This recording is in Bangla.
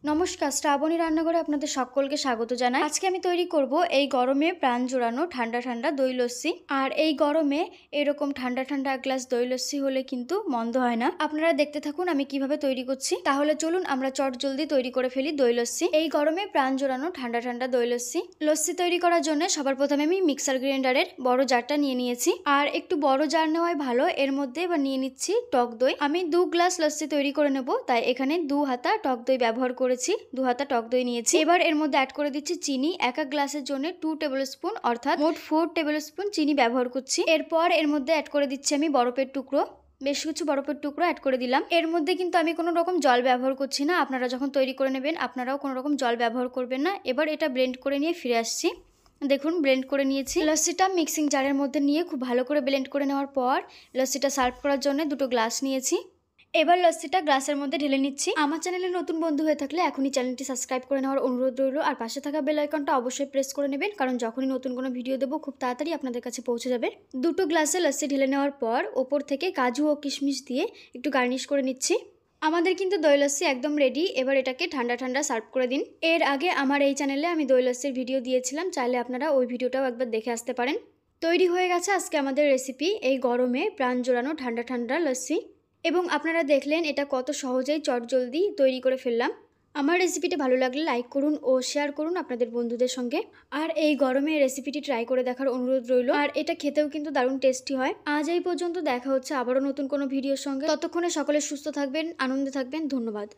নমস্কার, শ্রাবণী রান্নাঘরে আপনাদের সকলকে স্বাগত জানাই। আজকে আমি তৈরি করব এই গরমে প্রাণ জোড়ানো ঠান্ডা ঠান্ডা দই লস্যি। আর এই গরমে এরকম ঠান্ডা ঠান্ডা এক গ্লাস দই লস্যি হলে কিন্তু মন্দ হয় না। আপনারা দেখতে থাকুন আমি কিভাবে তৈরি করছি। তাহলে চলুন আমরা চট জলদি তৈরি করে ফেলি দই লস্যি। এই গরমে প্রাণ জোড়ানো ঠান্ডা ঠান্ডা দই লস্যি। লস্যি তৈরি করার জন্য সবার প্রথমে আমি মিক্সার গ্রাইন্ডারের বড় জারটা নিয়ে নিয়েছি। আর একটু বড় জার নেওয়াই ভালো। এর মধ্যে এবার নিয়ে নিচ্ছি টক দই। আমি 2 গ্লাস লস্যি তৈরি করে নেব, তাই এখানে 2 হাতা টক দই ব্যবহার করেছি। 2 হাতা টক দই নিয়েছি। এবার এর মধ্যে অ্যাড করে দিচ্ছি চিনি। এক গ্লাসের জন্য 2 টেবিল স্পুন অর্থাৎ মোট 4 টেবিল স্পুন চিনি ব্যবহার করছি। এরপর এর মধ্যে অ্যাড করে দিচ্ছি আমি বরফের টুকরো। বেশ কিছু বরফের টুকরো অ্যাড করে দিলাম। এর মধ্যে কিন্তু আমি কোনো রকম জল ব্যবহার করছি না। আপনারা যখন তৈরি করে নেবেন আপনারাও কোনো রকম জল ব্যবহার করবেন না। এবার এটা ব্লেন্ড করে নিয়ে ফিরে আসছি। দেখুন ব্লেন্ড করে নিয়েছি। লস্যিটা মিক্সিং জারের মধ্যে নিয়ে খুব ভালো করে ব্লেন্ড করে নেওয়ার পর লস্যিটা সার্ভ করার জন্য 2টো গ্লাস নিয়েছি। এবার লস্যিটা গ্লাসের মধ্যে ঢেলে নিচ্ছি। আমার চ্যানেলে নতুন বন্ধু হয়ে থাকলে এখনই চ্যানেলটি সাবস্ক্রাইব করে নেওয়ার অনুরোধ রইল। আর পাশে থাকা বেল আইকনটা অবশ্যই প্রেস করে নেবেন, কারণ যখনই নতুন কোনো ভিডিও দেবো খুব তাড়াতাড়ি আপনাদের কাছে পৌঁছে যাবে। 2টো গ্লাসে লস্যি ঢেলে নেওয়ার পর ওপর থেকে কাজু ও কিশমিশ দিয়ে একটু গার্নিশ করে নিচ্ছি। আমাদের কিন্তু দই লস্যি একদম রেডি। এবার এটাকে ঠান্ডা ঠান্ডা সার্ভ করে দিন। এর আগে আমার এই চ্যানেলে আমি দই লস্যির ভিডিও দিয়েছিলাম, চাইলে আপনারা ওই ভিডিওটাও একবার দেখে আসতে পারেন। তৈরি হয়ে গেছে আজকে আমাদের রেসিপি এই গরমে প্রাণ জোড়ানো ঠান্ডা ঠান্ডা লস্যি। এবং আপনারা দেখলেন এটা কত সহজেই চটজলদি তৈরি করে ফেললাম। আমার রেসিপিটি ভালো লাগলে লাইক করুন ও শেয়ার করুন আপনাদের বন্ধুদের সঙ্গে। আর এই গরমে রেসিপিটি ট্রাই করে দেখার অনুরোধ রইল। আর এটা খেতেও কিন্তু দারুণ টেস্টি হয়। আজ এই পর্যন্ত, দেখা হচ্ছে আবারও নতুন কোনো ভিডিওর সঙ্গে। ততক্ষণে সকলে সুস্থ থাকবেন, আনন্দে থাকবেন। ধন্যবাদ।